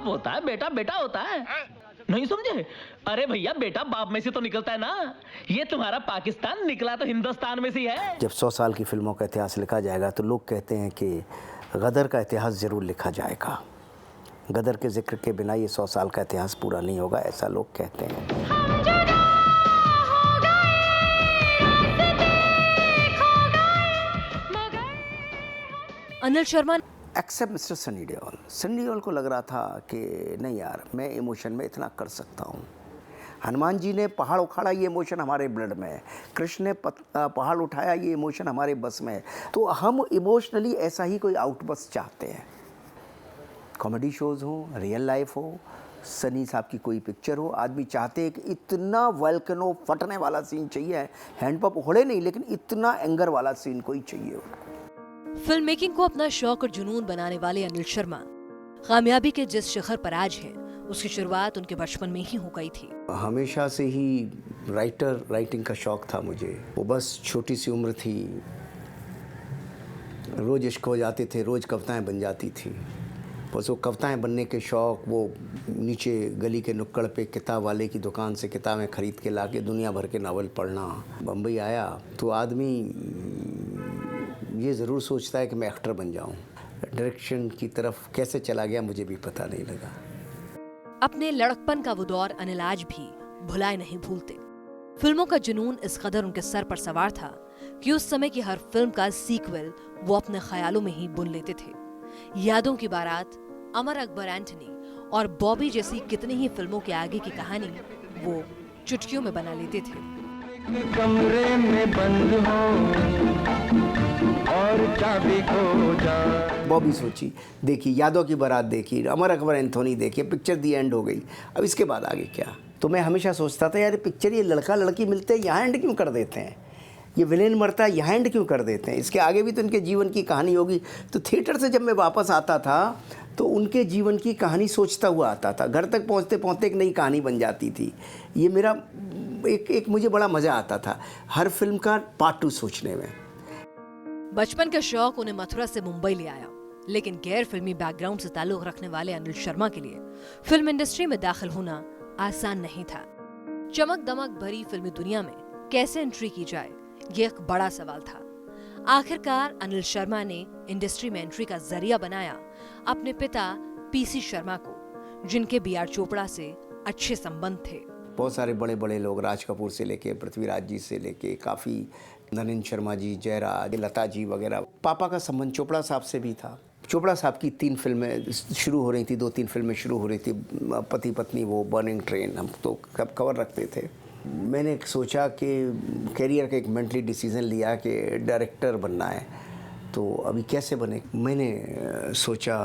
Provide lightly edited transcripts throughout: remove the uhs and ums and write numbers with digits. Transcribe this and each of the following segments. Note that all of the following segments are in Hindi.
होता है, बेटा बेटा होता है। नहीं समझे? अरे भैया, बेटा बाप में से तो निकलता है ना। ये तुम्हारा पाकिस्तान निकला तो हिंदुस्तान में से ही है। जब 100 साल की फिल्मों का इतिहास लिखा जाएगा तो लोग कहते हैं कि गदर का इतिहास ज़रूर लिखा जाएगा। गदर के जिक्र के बिना ये 100 साल का इतिहास पूरा नहीं होगा, ऐसा लोग कहते हैं। Anil Sharma except mister Sunny Deol. सनी देओल को लग रहा था कि नहीं यार, मैं इमोशन में इतना कर सकता हूँ। हनुमान जी ने पहाड़ उखाड़ा, ये इमोशन हमारे ब्लड में है। कृष्ण ने पहाड़ उठाया, ये इमोशन हमारे बस में है। तो हम इमोशनली ऐसा ही कोई आउटबर्स्ट चाहते हैं। कॉमेडी शोज़ हो, रियल लाइफ हो, सनी साहब की कोई पिक्चर हो, आदमी चाहते हैं कि इतना वल्कनो फटने वाला सीन चाहिए। हैंडपंप उड़े नहीं, लेकिन इतना एंगर वाला सीन कोई चाहिए उनको। फिल्म मेकिंग को अपना शौक और जुनून बनाने वाले अनिल शर्मा कामयाबी के जिस शिखर पर आज हैं, उसकी शुरुआत उनके बचपन में ही हो गई थी। हमेशा से ही राइटिंग का शौक था मुझे। वो बस छोटी सी उम्र थी, रोज इश्क हो जाते थे, रोज कविताएं बन जाती थी। बस वो कविताएं बनने के शौक, वो नीचे गली के नुक्कड़ पे किताब वाले की दुकान से किताबें खरीद के लाके दुनिया भर के नावल पढ़ना। बम्बई आया तो आदमी ये ज़रूर सोचता है कि मैं एक्टर बन जाऊं। डायरेक्शन की तरफ कैसे चला गया मुझे भी पता नहीं लगा। अपने लड़कपन का वो दौर अनिल आज भी भुलाए नहीं भूलते। फिल्मों का जुनून इस कदर उनके सर पर सवार था कि उस समय की हर फिल्म का सीक्वल वो अपने ख्यालों में ही बुन लेते थे। यादों की बारात, अमर अकबर एंटनी और बॉबी जैसी कितनी ही फिल्मों के आगे की कहानी वो चुटकियों में बना लेते थे। कमरे में बंद हो और चाबी खो जाए। बॉबी सोची, देखी, यादों की बारात देखी, अमर अकबर एंथोनी देखी, पिक्चर दी एंड हो गई। अब इसके बाद आगे क्या? तो मैं हमेशा सोचता था यार पिक्चर ये लड़का लड़की मिलते हैं, यहाँ एंड क्यों कर देते हैं? ये विलेन मरता है, यहाँ एंड क्यों कर देते हैं? इसके आगे भी तो इनके जीवन की कहानी होगी। तो थिएटर से जब मैं वापस आता था तो उनके जीवन की कहानी सोचता हुआ आता था। घर तक पहुँचते पहुँचते एक नई कहानी बन जाती थी। ये मेरा एक मुझे बड़ा मज़ा आता था हर फिल्म का पार्ट 2 सोचने में। बचपन का शौक उन्हें मथुरा से मुंबई ले आया, लेकिन गैर फिल्मी बैकग्राउंड से ताल्लुक रखने वाले अनिल शर्मा के लिए फिल्म इंडस्ट्री में दाखिल होना आसान नहीं था। चमक दमक भरी फिल्मी दुनिया में कैसे एंट्री की जाए, ये एक बड़ा सवाल था। आखिरकार अनिल शर्मा ने इंडस्ट्री में एंट्री का जरिया बनाया अपने पिता पीसी शर्मा को, जिनके बीआर चोपड़ा से अच्छे संबंध थे। बहुत सारे बड़े बड़े लोग, राज कपूर से लेके पृथ्वीराज जी से लेके काफ़ी नरेंद्र शर्मा जी, जयराज, लता जी वगैरह। पापा का संबंध चोपड़ा साहब से भी था। चोपड़ा साहब की 3 फिल्में शुरू हो रही थी, 2-3 फिल्में शुरू हो रही थी। पति पत्नी, वो, बर्निंग ट्रेन, हम तो कब कवर रखते थे। मैंने सोचा कि कैरियर का एक मेंटली डिसीज़न लिया कि डायरेक्टर बनना है, तो अभी कैसे बने। मैंने सोचा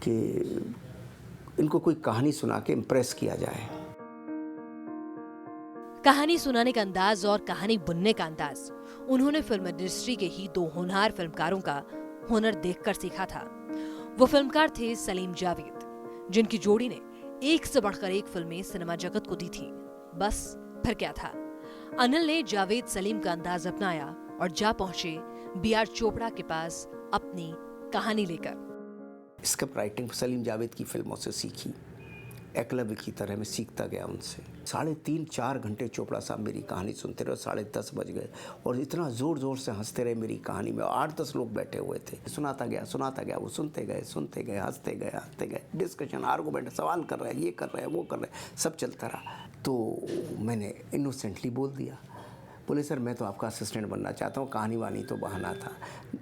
कि इनको कोई कहानी सुना के इम्प्रेस किया जाए। कहानी सुनाने का अंदाज और कहानी बुनने का अंदाज उन्होंने फिल्म इंडस्ट्री के ही 2 होनहार फिल्मकारों का हुनर देखकर सीखा था। वो फिल्मकार थे सलीम जावेद, जिनकी जोड़ी ने एक से बढ़कर एक फिल्में सिनेमा जगत को दी थी। बस फिर क्या था, अनिल ने जावेद सलीम का अंदाज अपनाया और जा पहुंचे बीआर चोपड़ा के पास अपनी कहानी लेकर। स्क्रिप्ट राइटिंग सलीम जावेद की फिल्मों से सीखी। एकलव्य की तरह मैं सीखता गया उनसे। 3.5-4 घंटे चोपड़ा साहब मेरी कहानी सुनते रहे। 10:30 बज गए और इतना ज़ोर ज़ोर से हंसते रहे मेरी कहानी में। 8-10 लोग बैठे हुए थे। सुनाता गया, वो सुनते गए, हंसते गए, डिस्कशन, आर्गूमेंट, सवाल कर रहे हैं, ये कर रहे हैं, वो कर रहे हैं, सब चलता रहा। तो मैंने इनोसेंटली बोल दिया, बोले सर मैं तो आपका असिस्टेंट बनना चाहता हूँ, कहानी वानी तो बहाना था।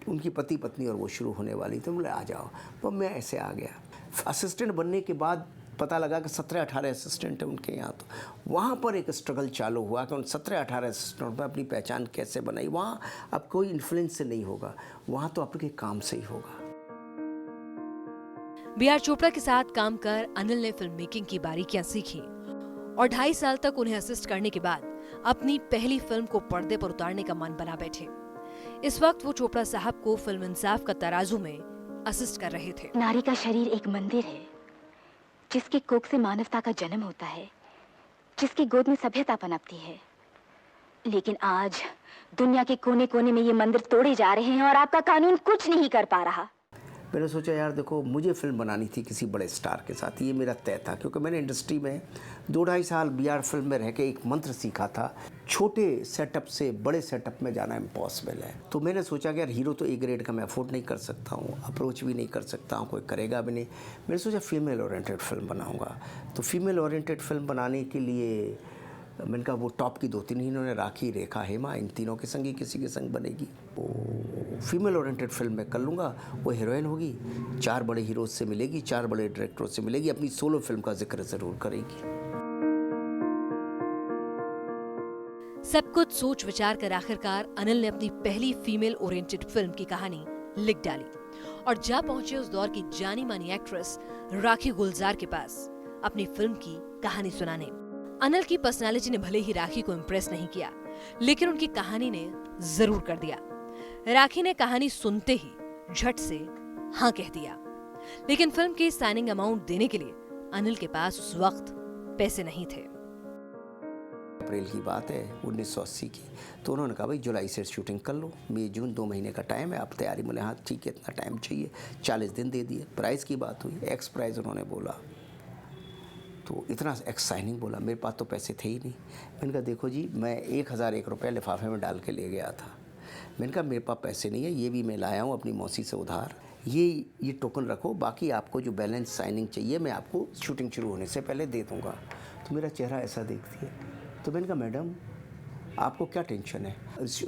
उनकी पति पत्नी और वो शुरू होने वाली थी। बोले आ जाओ। तो मैं ऐसे आ गया। असिस्टेंट बनने के बाद पता लगा कि 17-18 असिस्टेंट हैं उनके यहाँ। तो वहाँ पर एक स्ट्रगल चालू हुआ कि उन 17-18 असिस्टेंट पर अपनी पहचान कैसे बनाई। वहाँ अब कोई इन्फ्लुएंस से नहीं होगा, वहाँ तो आपके काम से ही होगा। बीआर चोपड़ा के साथ काम कर अनिल ने फिल्म मेकिंग की बारीकियां सीखी और 2.5 साल तक उन्हें असिस्ट करने के बाद अपनी पहली फिल्म को पर्दे पर उतारने का मन बना बैठे। इस वक्त वो चोपड़ा साहब को फिल्म इंसाफ का तराजू में असिस्ट कर रहे थे। नारी का शरीर एक मंदिर है, जिसकी कोख से मानवता का जन्म होता है, जिसकी गोद में सभ्यता पनपती है। लेकिन आज दुनिया के कोने कोने में ये मंदिर तोड़े जा रहे हैं और आपका कानून कुछ नहीं कर पा रहा। मैंने सोचा यार देखो मुझे फिल्म बनानी थी किसी बड़े स्टार के साथ, ये मेरा तय था, क्योंकि मैंने इंडस्ट्री में 2-2.5 साल BR फिल्म में रह के एक मंत्र सीखा था, छोटे सेटअप से बड़े सेटअप में जाना इम्पॉसिबल है। तो मैंने सोचा कि यार हीरो तो A ग्रेड का मैं अफोर्ड नहीं कर सकता हूँ, अप्रोच भी नहीं कर सकता हूँ, कोई करेगा भी नहीं। मैंने सोचा फीमेल ओरिएंटेड फिल्म बनाऊँगा। तो फीमेल ओरिएंटेड फिल्म बनाने के लिए मैंने कहा वो टॉप की 2-3 इन्होंने, राखी, रेखा, हेमा, इन तीनों के संग ही किसी के संग बनेगी। वो फीमेल ओरिएंटेड फिल्म मैं कर लूँगा, वो हीरोइन होगी, 4 बड़े हीरोज से मिलेगी, 4 बड़े डायरेक्टरों से मिलेगी, अपनी सोलो फिल्म का जिक्र ज़रूर करेगी। सब कुछ सोच विचार कर आखिरकार अनिल ने अपनी पहली फीमेल ओरिएंटेड फिल्म की कहानी लिख डाली और जा पहुंचे उस दौर की जानी मानी एक्ट्रेस राखी गुलजार के पास अपनी फिल्म की कहानी सुनाने। अनिल की पर्सनालिटी ने भले ही राखी को इम्प्रेस नहीं किया, लेकिन उनकी कहानी ने जरूर कर दिया। राखी ने कहानी सुनते ही झट से हाँ कह दिया, लेकिन फिल्म की साइनिंग अमाउंट देने के लिए अनिल के पास उस वक्त पैसे नहीं थे। अप्रैल की बात है 1980 की। तो उन्होंने कहा भाई जुलाई से शूटिंग कर लो, मई जून 2 महीने का टाइम है, आप तैयारी बोले हाँ ठीक है इतना टाइम चाहिए, 40 दिन दे दिए। प्राइस की बात हुई, एक्स प्राइस उन्होंने बोला, तो इतना एक्स साइनिंग बोला, मेरे पास तो पैसे थे ही नहीं। मैंने कहा देखो जी मैं 1001 रुपये लिफाफे में डाल के ले गया था, मैंने कहा मेरे पास पैसे नहीं है, ये भी मैं लाया हूँ अपनी मौसी से उधार, ये टोकन रखो, बाकी आपको जो बैलेंस साइनिंग चाहिए मैं आपको शूटिंग शुरू होने से पहले दे दूँगा। तो मेरा चेहरा ऐसा देखती है, तो मैंने कहा मैडम आपको क्या टेंशन है,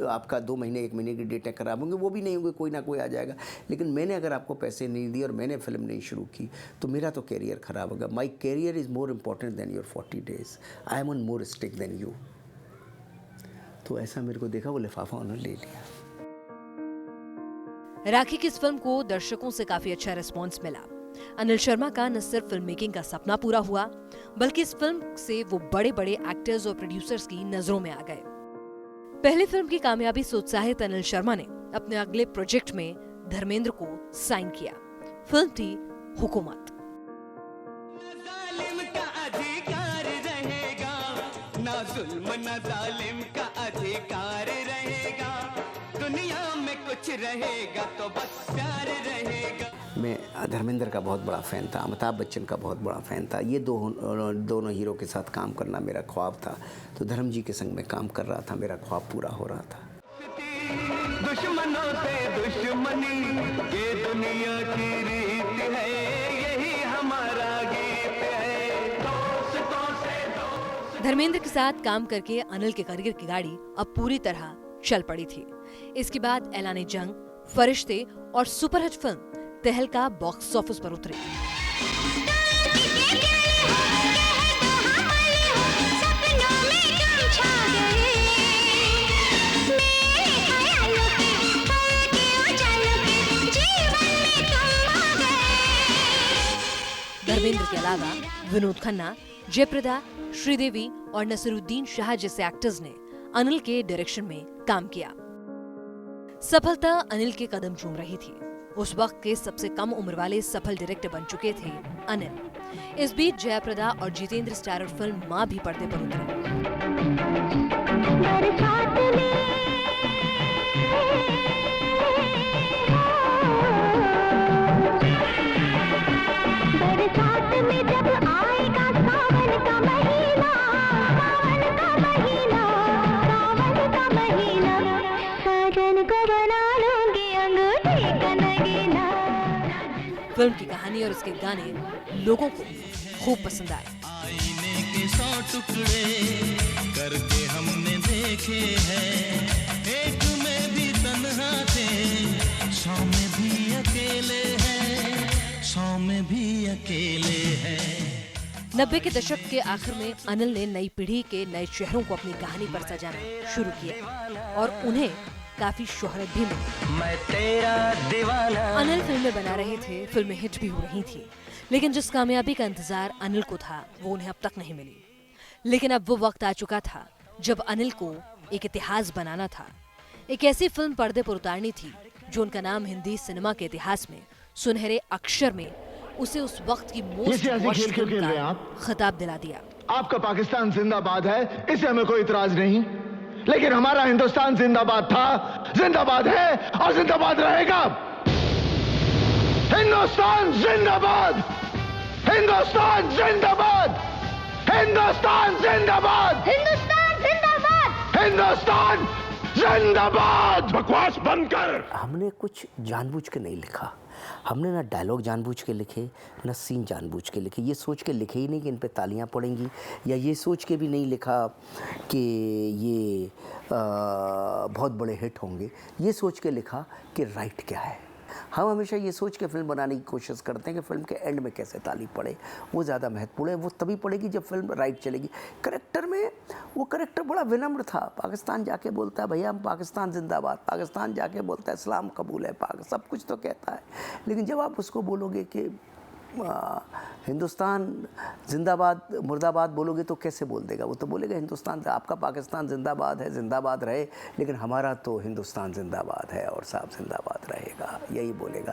आपका 2 महीने 1 महीने की डेटें खराब होंगे, वो भी नहीं होंगे, कोई ना कोई आ जाएगा, लेकिन मैंने अगर आपको पैसे नहीं दिए और मैंने फिल्म नहीं शुरू की तो मेरा तो कैरियर ख़राब होगा। My career is more important than your 40 days, I am on more stake than you. तो ऐसा मेरे को देखा, वो लिफाफा उन्होंने ले लिया। राखी की इस फिल्म को दर्शकों से काफी अच्छा रिस्पॉन्स मिला। अनिल शर्मा का न सिर्फ फिल्म मेकिंग का सपना पूरा हुआ, बल्कि इस फिल्म से वो बड़े बड़े एक्टर्स और प्रोड्यूसर्स की नजरों में आ गए। पहली फिल्म की कामयाबी से उत्साहित अनिल शर्मा ने अपने अगले प्रोजेक्ट में धर्मेंद्र को साइन किया। फिल्म थी हुकूमत। जालिम का अधिकार रहेगा, ना जुल्म ना जालिम का अधिकार रहेगा, दुनिया में कुछ रहेगा तो बस प्यार रहेगा। मैं धर्मेंद्र का बहुत बड़ा फ़ैन था, अमिताभ बच्चन का बहुत बड़ा फ़ैन था। ये दोनों हीरो के साथ काम करना मेरा ख्वाब था, तो धर्म जी के संग में काम कर रहा था, मेरा ख्वाब पूरा हो रहा था। दुश्मनों से दुश्मनी ये दुनिया की रीत है, यही हमारा गीत है, दोस्तों से दोस्त। धर्मेंद्र के साथ काम करके अनिल के करियर की गाड़ी अब पूरी तरह चल पड़ी थी। इसके बाद ऐलान जंग, फरिश्ते और सुपरहिट फिल्म तहलका बॉक्स ऑफिस पर उतरी। धर्मेंद्र के अलावा विनोद खन्ना, जयप्रदा, श्रीदेवी और नसीरुद्दीन शाह जैसे एक्टर्स ने अनिल के डायरेक्शन में काम किया। सफलता अनिल के कदम चूम रही थी। उस वक्त के सबसे कम उम्र वाले सफल डायरेक्टर बन चुके थे अनिल। इस बीच जयाप्रदा और जितेंद्र स्टारर फिल्म मां भी पर्दे पर उतरी। फिल्म की कहानी और उसके गाने लोगों को खूब पसंद आए। आईने के 100 टुकड़े करके हमने देखे हैं, एक में भी तन्हा थे, 100 में भी अकेले हैं, 100 में भी अकेले हैं। 90 के दशक के आखिर में अनिल ने नई पीढ़ी के नए चेहरों को अपनी कहानी पर सजाना शुरू किया और उन्हें काफी शोहरत भी मिली। मैं तेरा दीवाना। अनिल फिल्में बना रहे थे, फिल्में हिट भी हो रही थी, लेकिन जिस कामयाबी का इंतजार अनिल को था वो उन्हें अब तक नहीं मिली। लेकिन अब वो वक्त आ चुका था जब अनिल को एक इतिहास बनाना था। एक ऐसी फिल्म पर्दे पर उतारनी थी जो उनका नाम हिंदी सिनेमा के इतिहास में सुनहरे अक्षर में उसे उस वक्त की मोस्ट वॉच्ड फिल्म का खिताब दिला दिया। आपका पाकिस्तान जिंदाबाद है, इसे हमें कोई इतराज नहीं, लेकिन हमारा हिंदुस्तान जिंदाबाद था, जिंदाबाद है और जिंदाबाद रहेगा। हिंदुस्तान जिंदाबाद, हिंदुस्तान जिंदाबाद, हिंदुस्तान जिंदाबाद, हिंदुस्तान जिंदाबाद, हिंदुस्तान जिंदाबाद। बकवास बंद कर। हमने कुछ जानबूझ के नहीं लिखा। हमने ना डायलॉग जानबूझ के लिखे, ना सीन जानबूझ के लिखे। ये सोच के लिखे ही नहीं कि इन पे तालियां पड़ेंगी, या ये सोच के भी नहीं लिखा कि ये बहुत बड़े हिट होंगे। ये सोच के लिखा कि राइट क्या है। हम हमेशा ये सोच के फिल्म बनाने की कोशिश करते हैं कि फिल्म के एंड में कैसे ताली पड़े, वो ज़्यादा महत्वपूर्ण है। वो तभी पड़ेगी जब फिल्म राइट चलेगी। करेक्टर में वो करेक्टर बड़ा विनम्र था। पाकिस्तान जाके बोलता है भैया हम पाकिस्तान जिंदाबाद, पाकिस्तान जाके बोलता है इस्लाम कबूल है, सब कुछ तो कहता है। लेकिन जब आप उसको बोलोगे कि हिंदुस्तान जिंदाबाद मुर्दाबाद बोलोगे तो कैसे बोल देगा? वो तो बोलेगा हिंदुस्तान, आपका पाकिस्तान जिंदाबाद है, जिंदाबाद रहे, लेकिन हमारा तो हिंदुस्तान जिंदाबाद है और साहब जिंदाबाद रहेगा, यही बोलेगा।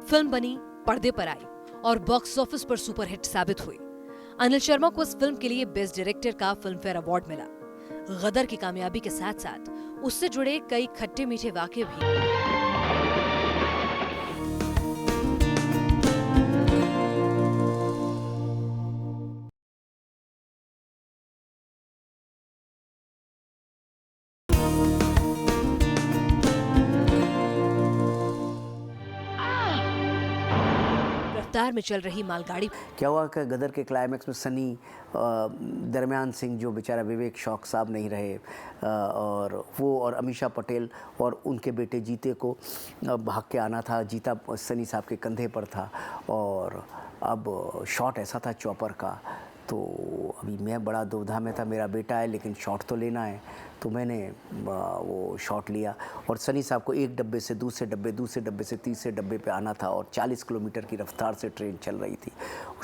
फिल्म बनी, पर्दे पर आई और बॉक्स ऑफिस पर सुपरहिट साबित हुई। अनिल शर्मा को इस फिल्म के लिए बेस्ट डायरेक्टर का फिल्म फेयर अवार्ड मिला। गदर की कामयाबी के साथ साथ उससे जुड़े कई खट्टे मीठे वाक़े भी। रफ्तार में चल रही मालगाड़ी। क्या हुआ कि गदर के क्लाइमैक्स में सनी दरमियान सिंह जो बेचारा विवेक शौक साहब नहीं रहे, और वो और अमीषा पटेल और उनके बेटे जीते को भाग के आना था। जीता सनी साहब के कंधे पर था और अब शॉट ऐसा था चॉपर का, तो अभी मैं बड़ा दुविधा में था। मेरा बेटा है लेकिन शॉट तो लेना है, तो मैंने वो शॉट लिया। और सनी साहब को एक डब्बे से दूसरे डब्बे, दूसरे डब्बे से तीसरे डब्बे पे आना था और 40 किलोमीटर की रफ्तार से ट्रेन चल रही थी।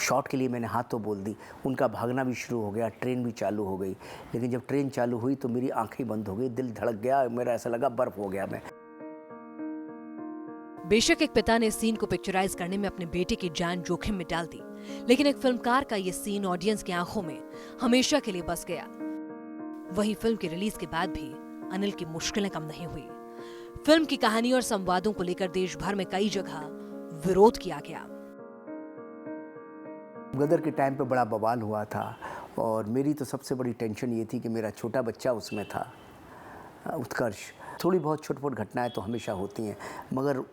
शॉट के लिए मैंने हाथ तो बोल दी, उनका भागना भी शुरू हो गया, ट्रेन भी चालू हो गई। लेकिन जब ट्रेन चालू हुई तो मेरी आंखें बंद हो गई, दिल धड़क गया, मेरा ऐसा लगा बर्फ हो गया मैं। बेशक एक पिता ने इस सीन को पिक्चराइज करने में अपने बेटे की जान जोखिम में डाल दी, लेकिन एक फिल्मकार का ये सीन ऑडियंस की आंखों में हमेशा के लिए बस गया। वहीं फिल्म की रिलीज के बाद भी अनिल की मुश्किलें कम नहीं हुई। फिल्म की कहानी और संवादों को लेकर देश भर में कई जगह विरोध किया गया। गदर के टाइम पे बड़ा बवाल हुआ था और मेरी तो सबसे बड़ी टेंशन ये थी कि मेरा छोटा बच्चा उसमें था, उत्कर्ष। थोड़ी बहुत छोट-मोट घटनाएं तो हमेशा होती हैं, मगर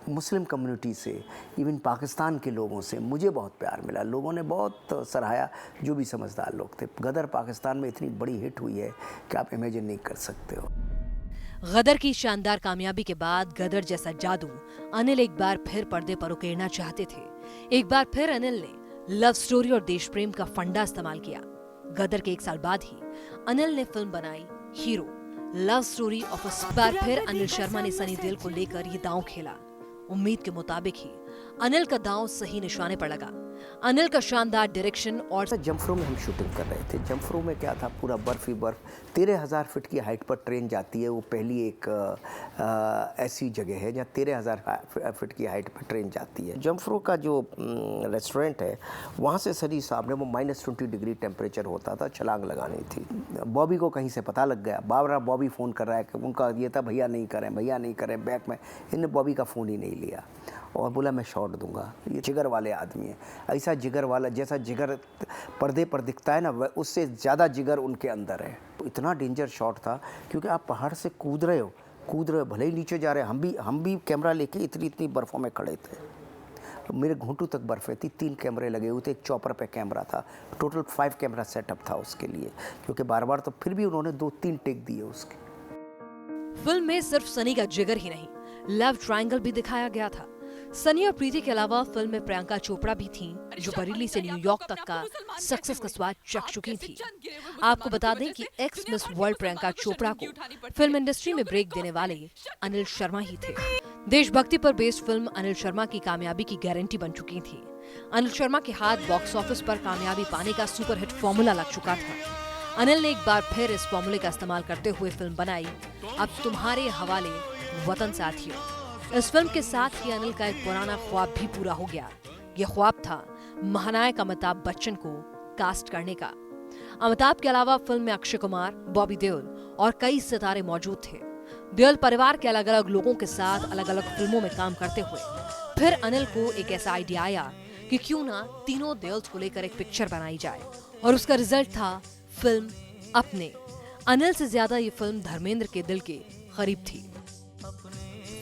मुस्लिम कम्युनिटी से, इवन पाकिस्तान के लोगों से मुझे बहुत प्यार मिला। लोगों ने बहुत सराहाया, जो भी समझदार लोग थे। गदर पाकिस्तान में इतनी बड़ी हिट हुई है कि आप इमेजिन नहीं कर सकते हो। गदर की शानदार कामयाबी के बाद गदर जैसा जादू अनिल एक बार फिर पर्दे पर उकेरना चाहते थे। एक बार फिर अनिल ने लव स्टोरी और देश प्रेम का फंडा इस्तेमाल किया। गदर के 1 साल बाद ही अनिल ने फिल्म बनाई hero, love story of a बार फिर अनिल शर्मा ने सनी देओल को लेकर ये दांव खेला। उम्मीद के मुताबिक ही अनिल का दांव सही निशाने पर लगा। अनिल का शानदार डायरेक्शन और जमफरो में हम शूटिंग कर रहे थे। जमफरो में क्या था, पूरा बर्फ ही बर्फ। 13,000 फीट की हाइट पर ट्रेन जाती है। वो पहली एक ऐसी जगह है जहाँ 13,000 फीट की हाइट पर ट्रेन जाती है। जमफरो का जो रेस्टोरेंट है, वहाँ से सनी साहब ने, वो -20 डिग्री टेम्परेचर होता था, छलांग लगानी थी। बॉबी को कहीं से पता लग गया। बार बार बॉबी फ़ोन कर रहा है कि उनका ये था भैया नहीं करें, भैया नहीं करें, बैक में। इन्होंने बॉबी का फ़ोन ही नहीं लिया और बोला मैं शॉट दूंगा। ये जिगर वाले आदमी है, ऐसा जिगर वाला, जैसा जिगर पर्दे पर दिखता है ना, उससे ज़्यादा जिगर उनके अंदर है। इतना डेंजर शॉट था क्योंकि आप पहाड़ से कूद रहे हो, भले ही नीचे जा रहे हैं। हम भी कैमरा लेके इतनी बर्फ़ों में खड़े थे, मेरे घुंटू तक बर्फ़ें थी। 3 कैमरे लगे हुए थे, एक चॉपर पे कैमरा था। टोटल 5 कैमरा सेटअप था उसके लिए, क्योंकि बार बार तो फिर भी उन्होंने 2-3 टेक दिए उसके। फिल्म में सिर्फ सनी का जिगर ही नहीं, लव ट्रायंगल भी दिखाया गया था। सनी और प्रीति के अलावा फिल्म में प्रियंका चोपड़ा भी थीं, जो बरेली से न्यूयॉर्क तक का सक्सेस का स्वाद चख चुकी थी। आपको बता दें कि x miss world Priyanka Chopra को फिल्म इंडस्ट्री में ब्रेक देने वाले अनिल शर्मा ही थे। देशभक्ति पर बेस्ड फिल्म अनिल शर्मा की कामयाबी की गारंटी बन चुकी थी। अनिल शर्मा के हाथ बॉक्स ऑफिस पर कामयाबी पाने का सुपरहिट फॉर्मूला लग चुका था। अनिल ने एक बार फिर इस फॉर्मूले का इस्तेमाल करते हुए फिल्म बनाई अब तुम्हारे हवाले वतन साथियों। इस फिल्म के साथ ही अनिल का एक पुराना ख्वाब भी पूरा हो गया। यह ख्वाब था महानायक अमिताभ बच्चन को कास्ट करने का। अमिताभ के अलावा फिल्म में अक्षय कुमार, बॉबी देओल और कई सितारे मौजूद थे। देओल परिवार के अलग अलग लोगों के साथ अलग अलग फिल्मों में काम करते हुए फिर अनिल को एक ऐसा आइडिया आया कि क्यों ना तीनों देवल्स को लेकर एक पिक्चर बनाई जाए, और उसका रिजल्ट था फिल्म अपने। अनिल से ज्यादा ये फिल्म धर्मेंद्र के दिल के करीब थी।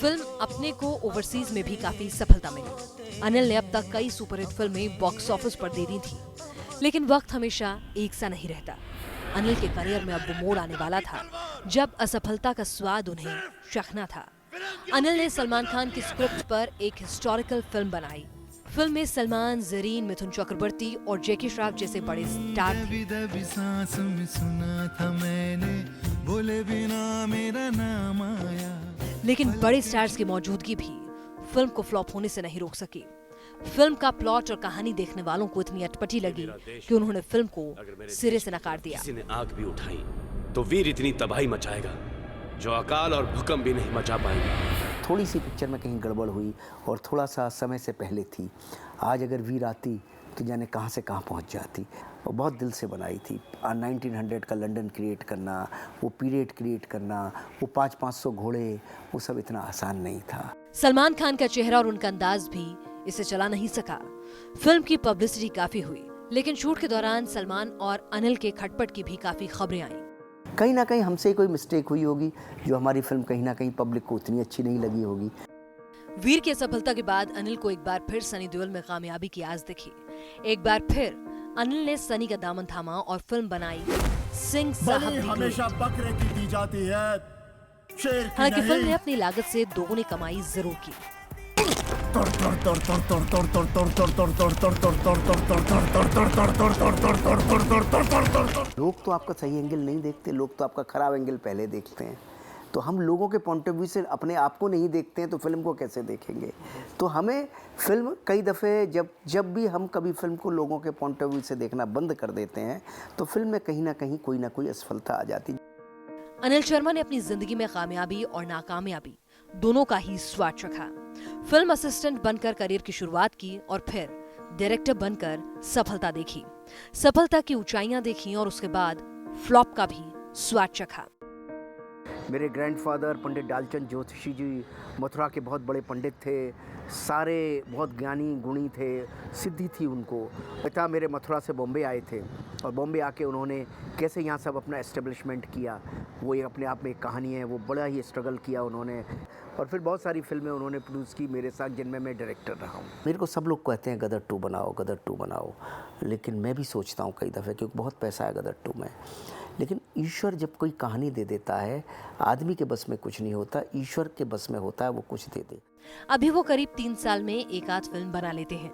फिल्म अपने को ओवरसीज में भी काफी सफलता मिली। अनिल ने अब तक कई सुपरहिट फिल्में बॉक्स ऑफिस पर दे दी थी, लेकिन वक्त हमेशा एक सा नहीं रहता। अनिल के करियर में अब वो मोड़ आने वाला था जब असफलता का स्वाद उन्हें चखना था। अनिल ने सलमान खान की स्क्रिप्ट पर एक हिस्टोरिकल फिल्म बनाई। फिल्म में सलमान, जरीन, मिथुन चक्रवर्ती और जैकी श्रॉफ जैसे बड़े स्टार थे। सांस में सुना था मैंने, बोले बिना मेरा नाम आया। लेकिन बड़े स्टार्स की मौजूदगी भी फिल्म को फ्लॉप होने से नहीं रोक सकी। फिल्म का प्लॉट और कहानी देखने वालों को इतनी अटपटी लगी कि उन्होंने फिल्म को सिरे से नकार दिया। किसी ने आग भी उठाई तो वीर इतनी तबाही मचाएगा जो अकाल और भूकंप भी नहीं मचा पाएंगे। थोड़ी सी पिक्चर में कहीं गड़बड़ हुई और थोड़ा सा समय से पहले थी। आज अगर वीर आती तो जाने कहाँ से कहाँ पहुँच जाती। और बहुत दिल से बनाई थी। 1900 का लंदन क्रिएट करना, वो पीरियड क्रिएट करना, वो 500-500 घोड़े, वो सब इतना आसान नहीं था। सलमान खान का चेहरा और उनका अंदाज भी इसे चला नहीं सका। फिल्म की पब्लिसिटी काफी हुई, लेकिन शूट के दौरान सलमान और अनिल के खटपट की भी काफी खबरें आईं। कहीं ना कहीं हमसे कोई मिस्टेक हुई होगी, जो हमारी फिल्म कहीं ना कहीं पब्लिक को उतनी अच्छी नहीं लगी होगी। वीर की सफलता के बाद अनिल को एक बार फिर सनी देओल में कामयाबी की आस दिखी। एक बार फिर अनिल ने सनी का दामन थामा और फिल्म बनाई सिंह साहब। हमेशा बकरे की दी जाती है, शेर की हालांकि नहीं। फिल्म ने अपनी लागत से दोगुनी कमाई जरूर की। लोग तो आपका सही एंगल नहीं देखते, लोग तो आपका खराब एंगल पहले देखते हैं। तो हम लोगों के पॉइंट ऑफ व्यू से अपने आप को नहीं देखते हैं तो फिल्म को कैसे देखेंगे। तो हमें फिल्म कई दफ़े जब भी हम कभी फिल्म को लोगों के पॉइंट ऑफ व्यू से देखना बंद कर देते हैं तो फिल्म में कहीं ना कोई असफलता आ जाती। अनिल शर्मा ने अपनी जिंदगी में कामयाबी और नाकामयाबी दोनों का ही स्वाद चखा। फिल्म असिस्टेंट बनकर करियर की शुरुआत की और फिर डायरेक्टर बनकर सफलता देखी। सफलता की ऊंचाइयां देखी और उसके बाद फ्लॉप का भी स्वाद चखा। मेरे ग्रैंडफादर पंडित डालचंद जोशी जी मथुरा के बहुत बड़े पंडित थे, सारे बहुत ज्ञानी गुणी थे, सिद्धि थी उनको। पिता मेरे मथुरा से बॉम्बे आए थे और बॉम्बे आके उन्होंने कैसे यहाँ सब अपना एस्टेब्लिशमेंट किया, वो ये अपने आप में एक कहानी है। वो बड़ा ही स्ट्रगल किया उन्होंने और फिर बहुत सारी फिल्में उन्होंने प्रोड्यूस की मेरे साथ, जिनमें मैं डायरेक्टर रहा हूँ। मेरे को सब लोग कहते हैं गदर 2 बनाओ, गदर 2 बनाओ, लेकिन मैं भी सोचता हूँ कई दफ़े क्योंकि बहुत पैसा है गदर 2 में। लेकिन ईश्वर जब कोई कहानी दे देता है, आदमी के बस में कुछ नहीं होता, ईश्वर के बस में होता है वो कुछ दे दे। अभी वो करीब 3 साल में एक आध फिल्म बना लेते हैं।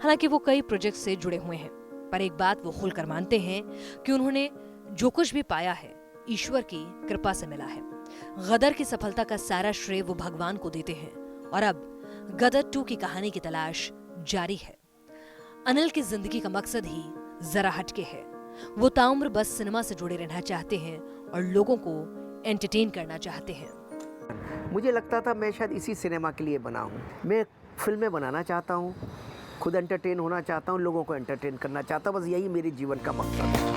हालांकि वो कई प्रोजेक्ट से जुड़े हुए हैं, पर एक बात वो खुलकर मानते हैं कि उन्होंने जो कुछ भी पाया है ईश्वर की कृपा से मिला है। गदर की सफलता का सारा श्रेय वो भगवान को देते हैं और अब गदर 2 की कहानी की तलाश जारी है। अनिल की जिंदगी का मकसद ही जरा हटके है। वो ताउम्र बस सिनेमा से जुड़े रहना चाहते हैं और लोगों को एंटरटेन करना चाहते हैं। मुझे लगता था मैं शायद इसी सिनेमा के लिए बना हूँ। मैं फिल्में बनाना चाहता हूँ, खुद एंटरटेन होना चाहता हूँ, लोगों को एंटरटेन करना चाहता हूँ, बस यही मेरे जीवन का मकसद है।